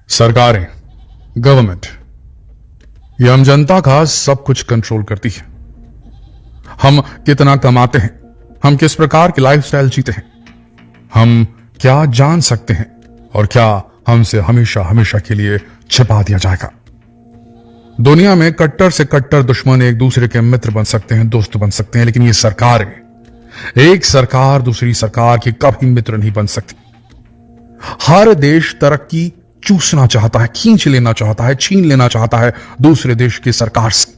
सरकारें, गवर्नमेंट, ये हम जनता का सब कुछ कंट्रोल करती है। हम कितना कमाते हैं, हम किस प्रकार की लाइफस्टाइल जीते हैं, हम क्या जान सकते हैं और क्या हमसे हमेशा हमेशा के लिए छिपा दिया जाएगा। दुनिया में कट्टर से कट्टर दुश्मन एक दूसरे के मित्र बन सकते हैं, दोस्त बन सकते हैं, लेकिन ये सरकारें, एक सरकार दूसरी सरकार की कभी मित्र नहीं बन सकती। हर देश तरक्की चूसना चाहता है, खींच लेना चाहता है, छीन लेना चाहता है दूसरे देश की सरकार से।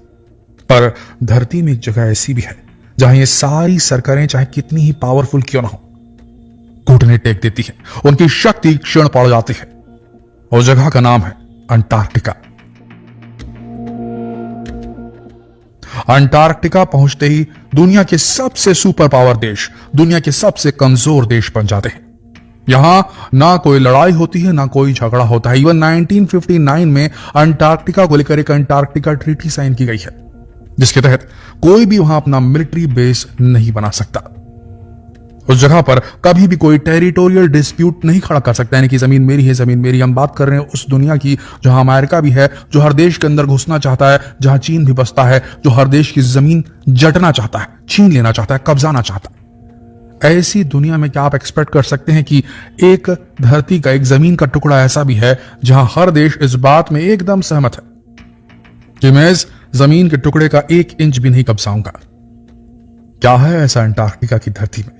पर धरती में एक जगह ऐसी भी है जहां ये सारी सरकारें चाहे कितनी ही पावरफुल क्यों ना हो, घुटने टेक देती है, उनकी शक्ति क्षीण पड़ जाती है। उस जगह का नाम है अंटार्कटिका। अंटार्कटिका पहुंचते ही दुनिया के सबसे सुपर पावर देश, दुनिया के सबसे कमजोर देश बन जाते हैं। यहां ना कोई लड़ाई होती है, ना कोई झगड़ा होता है। इवन 1959 में अंटार्कटिका को लेकर एक अंटार्कटिका ट्रीटी साइन की गई है, जिसके तहत कोई भी वहां अपना मिलिट्री बेस नहीं बना सकता। उस जगह पर कभी भी कोई टेरिटोरियल डिस्प्यूट नहीं खड़ा कर सकता, यानी कि जमीन मेरी है, जमीन मेरी। हम बात कर रहे हैं उस दुनिया की जहां अमेरिका भी है, जो हर देश के अंदर घुसना चाहता है, जहां चीन भी बसता है, जो हर देश की जमीन जटना चाहता है, छीन लेना चाहता है, कब्जाना चाहता है। ऐसी दुनिया में क्या आप एक्सपेक्ट कर सकते हैं कि एक धरती का, एक जमीन का टुकड़ा ऐसा भी है जहां हर देश इस बात में एकदम सहमत है कि मैं इस जमीन के टुकड़े का 1 इंच भी नहीं कब्जाऊंगा। क्या है ऐसा अंटार्कटिका की धरती में?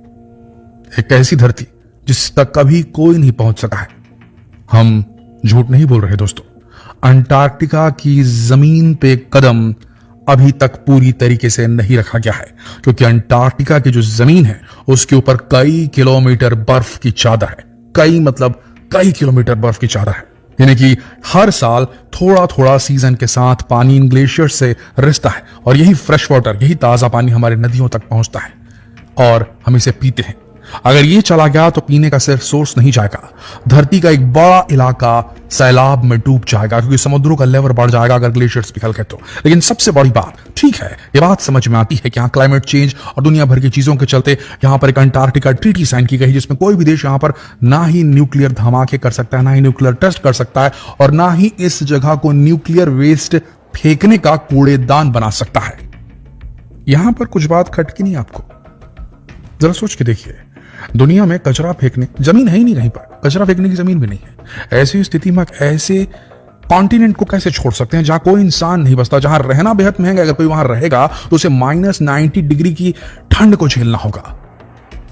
एक ऐसी धरती जिस तक कभी कोई नहीं पहुंच सका है। हम झूठ नहीं बोल रहे दोस्तों, अंटार्कटिका की जमीन पे कदम अभी तक पूरी तरीके से नहीं रखा गया है, क्योंकि अंटार्कटिका की जो जमीन है उसके ऊपर कई किलोमीटर बर्फ की चादर है। कई किलोमीटर बर्फ की चादर है, यानी कि हर साल थोड़ा थोड़ा सीजन के साथ पानी इन ग्लेशियर से रिसता है, और यही फ्रेश वाटर, यही ताजा पानी हमारे नदियों तक पहुंचता है और हम इसे पीते हैं। अगर ये चला गया तो पीने का सिर्फ सोर्स नहीं जाएगा, धरती का एक बड़ा इलाका सैलाब में डूब जाएगा, क्योंकि समुद्रों का लेवल बढ़ जाएगा अगर ग्लेशियर्स पिघल गए तो। लेकिन सबसे बड़ी बात, ठीक है, ये बात समझ में आती है कि यहाँ क्लाइमेट चेंज और दुनिया भर की चीजों के चलते यहाँ पर एक अंटार्कटिका ट्रीटी साइन की गई, जिसमें कोई भी देश यहाँ पर ना ही न्यूक्लियर धमाके कर सकता है, ना ही न्यूक्लियर टेस्ट कर सकता है, और ना ही इस जगह को न्यूक्लियर वेस्ट फेंकने का कूड़ेदान बना सकता है। यहां पर कुछ बात खटकी नहीं आपको? जरा सोच के देखिए, दुनिया में कचरा फेंकने जमीन है ही नहीं, कहीं पर कचरा फेंकने की जमीन भी नहीं है। ऐसी स्थिति में ऐसे कॉन्टिनेंट को कैसे छोड़ सकते हैं जहां कोई इंसान नहीं बसता, जहां रहना बेहद महंगा। अगर कोई वहां रहेगा तो उसे -90 डिग्री की ठंड को झेलना होगा,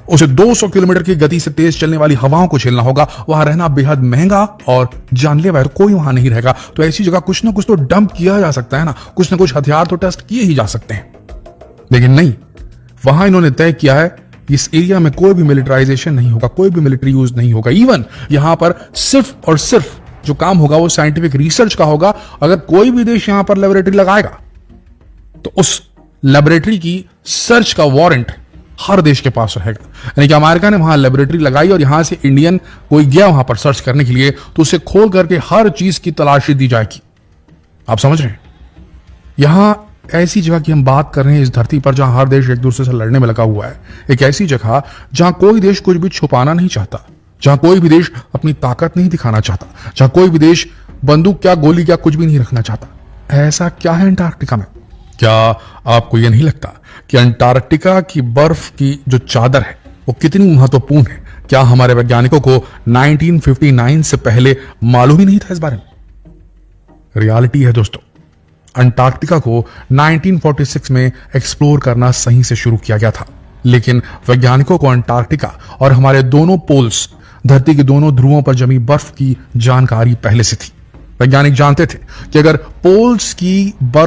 उसे 200 किलोमीटर की गति से तेज चलने वाली हवाओं को झेलना होगा। वहां रहना बेहद महंगा और जानलेवा, कोई वहां नहीं रहेगा। तो ऐसी जगह कुछ ना कुछ तो डंप किया जा सकता है ना, कुछ ना कुछ हथियार तो टेस्ट किए ही जा सकते हैं। लेकिन नहीं, वहां इन्होंने तय किया है इस एरिया में कोई भी मिलिटराइजेशन नहीं होगा, कोई भी मिलिट्री यूज नहीं होगा। इवन यहां पर सिर्फ और सिर्फ जो काम होगा वो साइंटिफिक रिसर्च का होगा। अगर कोई भी देश यहां पर लेबोरेटरी लगाएगा तो उस लेबोरेटरी की सर्च का वारंट हर देश के पास रहेगा। यानी कि अमेरिका ने वहां लेबोरेटरी लगाई और यहां से इंडियन कोई गया वहां पर सर्च करने के लिए तो उसे खोल करके हर चीज की तलाशी दी जाएगी। आप समझ रहे हैं? यहां ऐसी जगह की हम बात कर रहे हैं इस धरती पर जहां हर देश एक दूसरे से लड़ने में लगा हुआ है। एक ऐसी जगह जहां कोई देश कुछ भी छुपाना नहीं चाहता, जहां कोई भी देश अपनी ताकत नहीं दिखाना चाहता, जहां कोई भी देश बंदूक क्या, गोली क्या, कुछ भी नहीं रखना चाहता। ऐसा क्या है अंटार्कटिका में? क्या आपको यह नहीं लगता कि अंटार्कटिका की बर्फ की जो चादर है वो कितनी महत्वपूर्ण है? क्या हमारे वैज्ञानिकों को 1959 से पहले मालूम ही नहीं था इस बारे में? रियलिटी है दोस्तों, अंटार्कटिका को 1946 में एक्सप्लोर करना सही से शुरू किया गया था, लेकिन वैज्ञानिकों को अंटार्कटिका और हमारे दोनों पोल्स, धरती के दोनों ध्रुवों पर जमी बर्फ की जानकारी पहले से थी। वैज्ञानिक जानते थे कि अगर पोल्स की बर्फ